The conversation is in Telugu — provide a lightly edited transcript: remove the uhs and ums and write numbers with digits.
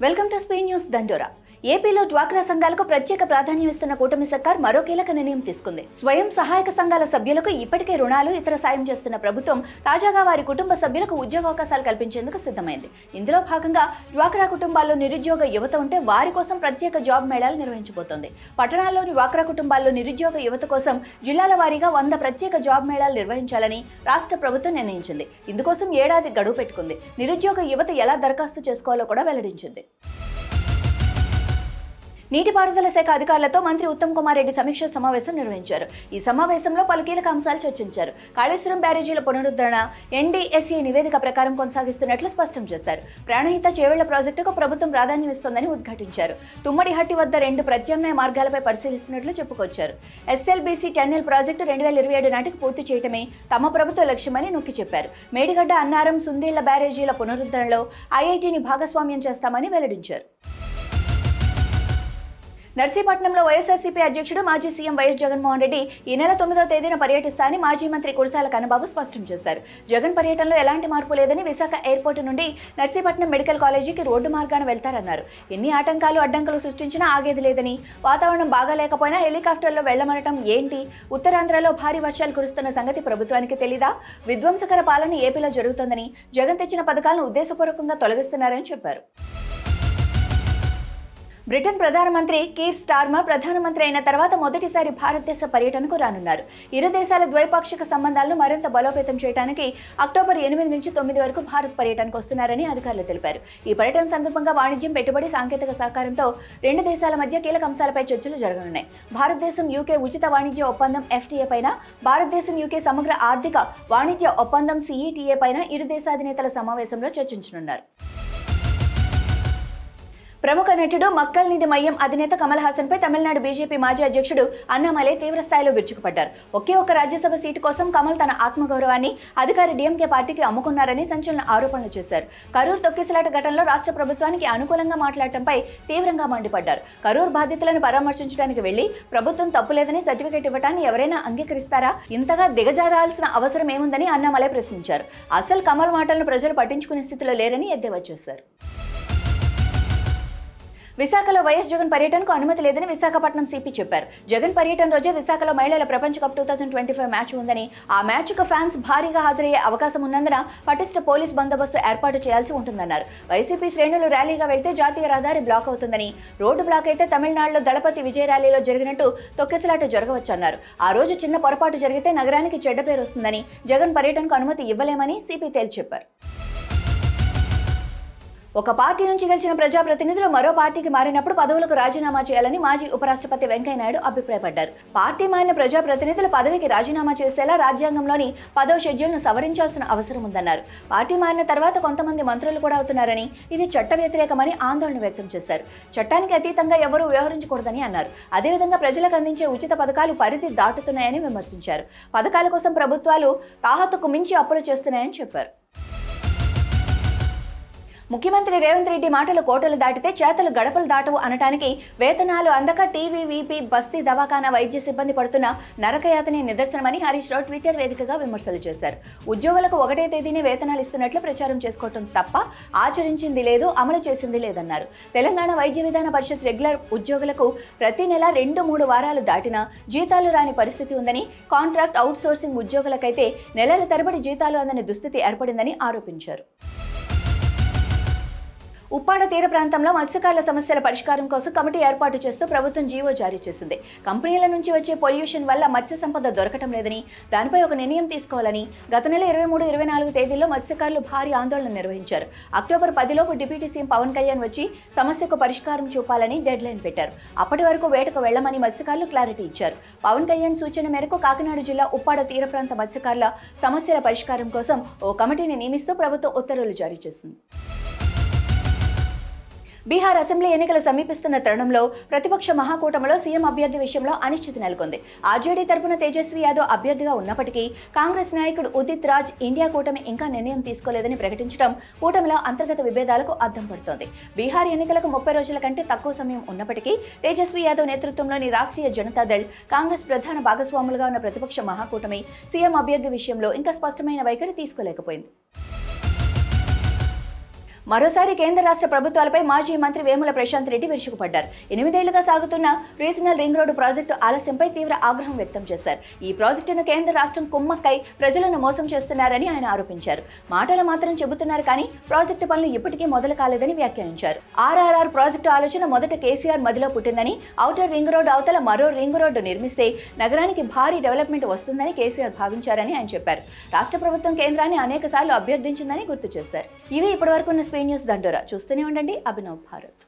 వెల్కమ్ టు స్పీ న్యూస్ దండోరా. ఏపీలో డ్వాక్రా సంఘాలకు ప్రత్యేక ప్రాధాన్యం ఇస్తున్న కూటమి సర్కార్ మరో కీలక నిర్ణయం తీసుకుంది. స్వయం సహాయక సంఘాల సభ్యులకు ఇప్పటికే రుణాలు, ఇతర సాయం చేస్తున్న ప్రభుత్వం తాజాగా వారి కుటుంబ సభ్యులకు ఉద్యోగావకాశాలు కల్పించేందుకు సిద్ధమైంది. ఇందులో భాగంగా డ్వాక్రా కుటుంబాల్లో నిరుద్యోగ యువత ఉంటే వారి కోసం ప్రత్యేక జాబ్ మేళాలు నిర్వహించబోతోంది. పట్టణాల్లోని డ్వాక్రా కుటుంబాల్లో నిరుద్యోగ యువత కోసం జిల్లాల వారీగా 100 ప్రత్యేక జాబ్ మేళాలు నిర్వహించాలని రాష్ట్ర ప్రభుత్వం నిర్ణయించింది. ఇందుకోసం ఏడాది గడువు పెట్టుకుంది. నిరుద్యోగ యువత ఎలా దరఖాస్తు చేసుకోవాలో కూడా వెల్లడించింది. నీటిపారుదల శాఖ అధికారులతో మంత్రి ఉత్తమ్ కుమార్ రెడ్డి సమీక్ష సమావేశం నిర్వహించారు. ఈ సమావేశంలో పలు కీలక అంశాలు చర్చించారు. కాళేశ్వరం బ్యారేజీల పునరుద్ధరణ NDSE నివేదిక ప్రకారం కొనసాగిస్తున్నట్లు స్పష్టం చేశారు. ప్రాణహిత చేవెళ్ల ప్రాజెక్టుకు ప్రభుత్వం ప్రాధాన్యం ఇస్తోందని ఉద్ఘాటించారు. తుమ్మడిహట్టి వద్ద 2 ప్రత్యామ్నాయ మార్గాలపై పరిశీలిస్తున్నట్లు చెప్పుకొచ్చారు. SLBC టన్నెల్ ప్రాజెక్టు 2027 నాటికి పూర్తి చేయటమే తమ ప్రభుత్వ లక్ష్యమని నొక్కి చెప్పారు. మేడిగడ్డ, అన్నారం, సుందీళ్ల బ్యారేజీల పునరుద్ధరణలో IITని భాగస్వామ్యం చేస్తామని వెల్లడించారు. నర్సీపట్నంలో వైఎస్ఆర్సీపీ అధ్యక్షుడు మాజీ సీఎం వైఎస్ జగన్మోహన్ రెడ్డి ఈ నెల 9వ తేదీన పర్యటిస్తారని మాజీ మంత్రి కురసాల కన్నబాబు స్పష్టం చేశారు. జగన్ పర్యటనలో ఎలాంటి మార్పు లేదని, విశాఖ ఎయిర్పోర్టు నుండి నర్సీపట్నం మెడికల్ కాలేజీకి రోడ్డు మార్గాన వెళ్తారన్నారు. ఎన్ని అడ్డంకులు సృష్టించినా ఆగేది లేదని, వాతావరణం బాగాలేకపోయినా హెలికాప్టర్లో వెళ్లమనటం ఏంటి? ఉత్తరాంధ్రలో భారీ వర్షాలు కురుస్తున్న సంగతి ప్రభుత్వానికి తెలీదా? విధ్వంసకర పాలన ఏపీలో జరుగుతోందని, జగన్ తెచ్చిన పథకాలను ఉద్దేశపూర్వకంగా తొలగిస్తున్నారని చెప్పారు. బ్రిటన్ ప్రధానమంత్రి కీర్ స్టార్మర్ ప్రధానమంత్రి అయిన తర్వాత మొదటిసారి భారతదేశ పర్యటనకు రానున్నారు. ఇరు దేశాల ద్వైపాక్షిక సంబంధాలను మరింత బలోపేతం చేయడానికి అక్టోబర్ 8 నుంచి 9 వరకు భారత్ పర్యటనకు వస్తున్నారని అధికారులు తెలిపారు. ఈ పర్యటన సందర్భంగా వాణిజ్యం, పెట్టుబడి, సాంకేతిక సహకారంతో 2 దేశాల మధ్య కీలక అంశాలపై చర్చలు జరగనున్నాయి. భారతదేశం UK ఉచిత వాణిజ్య ఒప్పందం FTA పైన, భారతదేశం UK సమగ్ర ఆర్థిక వాణిజ్య ఒప్పందం CETA పైన ఇరు దేశాధినేతల సమావేశంలో చర్చించనున్నారు. ప్రముఖ నటుడు మక్కల్ నిధి మయ్యం అధినేత కమల్ హాసన్ పై తమిళనాడు బీజేపీ మాజీ అధ్యక్షుడు అన్నామలై తీవ్ర స్థాయిలో విరుచుకుపడ్డారు. ఒకే ఒక్క రాజ్యసభ సీటు కోసం కమల్ తన ఆత్మగౌరవాన్ని అధికార DMK పార్టీకి అమ్ముకున్నారని సంచలన ఆరోపణలు చేశారు. కరూర్ తొక్కిసలాట ఘటనలో రాష్ట్ర ప్రభుత్వానికి అనుకూలంగా మాట్లాడటంపై తీవ్రంగా మండిపడ్డారు. కరూర్ బాధితులను పరామర్శించడానికి వెళ్లి ప్రభుత్వం తప్పులేదని సర్టిఫికేట్ ఇవ్వటాన్ని ఎవరైనా అంగీకరిస్తారా? ఇంతగా దిగజారాల్సిన అవసరం ఏముందని అన్నామలై ప్రశ్నించారు. అసలు కమల్ మాటలను ప్రజలు పట్టించుకునే స్థితిలో లేరని ఎద్దేవా చేశారు. విశాఖలో వైఎస్ జగన్ పర్యటనకు అనుమతి లేదని విశాఖపట్నం CP చెప్పారు. జగన్ పర్యటన రోజే విశాఖలో మహిళల ప్రపంచ కప్ 2025 మ్యాచ్ ఉందని, ఆ మ్యాచ్కు ఫ్యాన్స్ భారీగా హాజరయ్యే అవకాశం ఉన్నందున పటిష్ట పోలీస్ బందోబస్తు ఏర్పాటు చేయాల్సి ఉంటుందన్నారు. వైసీపీ శ్రేణులు ర్యాలీగా వెళ్తే జాతీయ రహదారి బ్లాక్ అవుతుందని, రోడ్డు బ్లాక్ అయితే తమిళనాడులో దళపతి విజయ ర్యాలీలో జరిగినట్టు తొక్కిసలాట జరగవచ్చన్నారు. ఆ రోజు చిన్న పొరపాటు జరిగితే నగరానికి చెడ్డ పేరు వస్తుందని, జగన్ పర్యటనకు అనుమతి ఇవ్వలేమని CP తేల్చి చెప్పారు. ఒక పార్టీ నుంచి గెలిచిన ప్రజాప్రతినిధులు మరో పార్టీకి మారినప్పుడు పదవులకు రాజీనామా చేయాలని మాజీ ఉపరాష్ట్రపతి వెంకయ్యనాయుడు అభిప్రాయపడ్డారు. పార్టీ మారిన ప్రజాప్రతినిధులు పదవికి రాజీనామా చేసేలా రాజ్యాంగంలోని 10వ షెడ్యూల్ను సవరించాల్సిన అవసరం ఉందన్నారు. పార్టీ మారిన తర్వాత కొంతమంది మంత్రులు కూడా అవుతున్నారని, ఇది చట్ట వ్యతిరేకమని ఆందోళన వ్యక్తం చేశారు. చట్టానికి అతీతంగా ఎవరూ వ్యవహరించకూడదని అన్నారు. అదేవిధంగా ప్రజలకు అందించే ఉచిత పథకాలు పరిధి దాటుతున్నాయని విమర్శించారు. పథకాల కోసం ప్రభుత్వాలు తాహతుకు మించి అప్పులు చేస్తున్నాయని చెప్పారు. ముఖ్యమంత్రి రేవంత్ రెడ్డి మాటలు కోటలు దాటితే చేతలు గడపలు దాటవు అనటానికి వేతనాలు అందక TVVP బస్తీ దవాఖానా వైద్య సిబ్బంది పడుతున్న నరకయాతనే నిదర్శనమని హరీష్ రావు ట్విట్టర్ వేదికగా విమర్శలు చేశారు. ఉద్యోగులకు 1వ తేదీనే వేతనాలు ఇస్తున్నట్లు ప్రచారం చేసుకోవటం తప్ప ఆచరించింది లేదు, అమలు చేసింది లేదన్నారు. తెలంగాణ వైద్య విధాన పరిషత్ రెగ్యులర్ ఉద్యోగులకు ప్రతి నెల 2-3 వారాలు దాటినా జీతాలు రాని పరిస్థితి ఉందని, కాంట్రాక్ట్ అవుట్సోర్సింగ్ ఉద్యోగులకైతే నెలల తరబడి జీతాలు అందని దుస్థితి ఏర్పడిందని ఆరోపించారు. ఉప్పాడ తీర ప్రాంతంలో మత్స్యకారుల సమస్యల పరిష్కారం కోసం కమిటీ ఏర్పాటు చేస్తూ ప్రభుత్వం జీవో జారీ చేసింది. కంపెనీల నుంచి వచ్చే పొల్యూషన్ వల్ల మత్స్య సంపద దొరకటం లేదని, దానిపై ఒక నిర్ణయం తీసుకోవాలని గత నెల 23-24 తేదీల్లో మత్స్యకారులు భారీ ఆందోళన నిర్వహించారు. అక్టోబర్ 10లోపు డిప్యూటీ సీఎం పవన్ కళ్యాణ్ వచ్చి సమస్యకు పరిష్కారం చూపాలని డెడ్ లైన్ పెట్టారు. అప్పటి వరకు వేటకు వెళ్లమని మత్స్యకారులు క్లారిటీ ఇచ్చారు. పవన్ కళ్యాణ్ సూచన మేరకు కాకినాడ జిల్లా ఉప్పాడ తీర ప్రాంత మత్స్యకారుల సమస్యల పరిష్కారం కోసం ఓ కమిటీని నియమిస్తూ ప్రభుత్వం ఉత్తర్వులు జారీ చేసింది. బీహార్ అసెంబ్లీ ఎన్నికలు సమీపిస్తున్న తరుణంలో ప్రతిపక్ష మహాకూటమిలో సీఎం అభ్యర్థి విషయంలో అనిశ్చితి నెలకొంది. ఆర్జేడీ తరపున తేజస్వి యాదవ్ అభ్యర్థిగా ఉన్నప్పటికీ కాంగ్రెస్ నాయకుడు ఉదిత్ రాజ్ ఇండియా కూటమి ఇంకా నిర్ణయం తీసుకోలేదని ప్రకటించడం కూటమిలో అంతర్గత విభేదాలకు అద్దం పడుతోంది. బీహార్ ఎన్నికలకు 30 రోజుల కంటే తక్కువ సమయం ఉన్నప్పటికీ తేజస్వి యాదవ్ నేతృత్వంలోని రాష్ట్రీయ జనతాదళ్, కాంగ్రెస్ ప్రధాన భాగస్వాములుగా ఉన్న ప్రతిపక్ష మహాకూటమి సీఎం అభ్యర్థి విషయంలో ఇంకా స్పష్టమైన వైఖరి తీసుకోలేకపోయింది. మరోసారి కేంద్ర రాష్ట్ర ప్రభుత్వాలపై మాజీ మంత్రి వేముల ప్రశాంత్ రెడ్డి విరుచుకుపడ్డారు. 8 ఏళ్లుగా సాగుతున్న రీజనల్ రింగ్ రోడ్డు ప్రాజెక్టు ఆలస్యంపై తీవ్ర ఆగ్రహం వ్యక్తం చేశారు. ఈ ప్రాజెక్టును కేంద్ర రాష్ట్రం కుమ్మక్కై ప్రజలను మోసం చేస్తున్నారని ఆయన ఆరోపించారు. మాటలు మాత్రం చెబుతున్నారు కానీ ప్రాజెక్టు పనులు ఇప్పటికీ మొదలు కాలేదని వ్యాఖ్యానించారు. ఆర్ఆర్ఆర్ ప్రాజెక్టు ఆలోచన మొదట కేసీఆర్ మదిలో పుట్టిందని, ఔటర్ రింగ్ రోడ్డు అవతల మరో రింగ్ రోడ్డు నిర్మిస్తే నగరానికి భారీ డెవలప్మెంట్ వస్తుందని కేసీఆర్ భావించారని ఆయన చెప్పారు. రాష్ట్ర ప్రభుత్వం కేంద్రాన్ని అనేక సార్లు అభ్యర్థించిందని గుర్తు చేశారు. ఇవి ఇప్పటివరకు ఉన్న స్పీ న్యూస్ దండోరా. చూస్తూనే ఉండండి అభినవ్ భారత్.